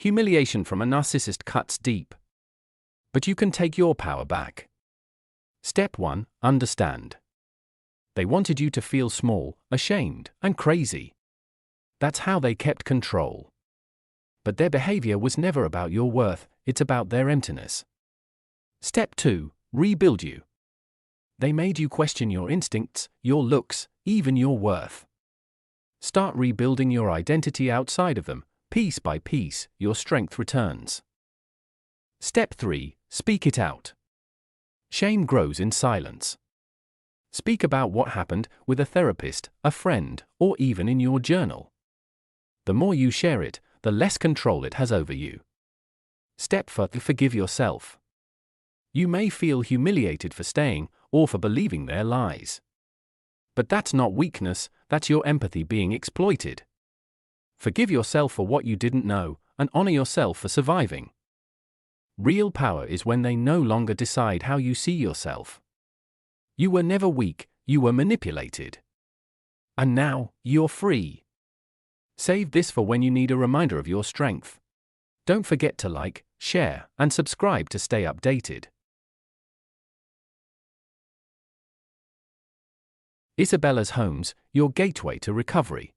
Humiliation from a narcissist cuts deep. But you can take your power back. Step 1. Understand. They wanted you to feel small, ashamed, and crazy. That's how they kept control. But their behavior was never about your worth, it's about their emptiness. Step 2. Rebuild you. They made you question your instincts, your looks, even your worth. Start rebuilding your identity outside of them. Piece by piece, your strength returns. Step 3. Speak it out. Shame grows in silence. Speak about what happened with a therapist, a friend, or even in your journal. The more you share it, the less control it has over you. Step 4. Forgive yourself. You may feel humiliated for staying, or for believing their lies. But that's not weakness, that's your empathy being exploited. Forgive yourself for what you didn't know, and honor yourself for surviving. Real power is when they no longer decide how you see yourself. You were never weak, you were manipulated. And now, you're free. Save this for when you need a reminder of your strength. Don't forget to like, share, and subscribe to stay updated. Isabella's Homes, your gateway to recovery.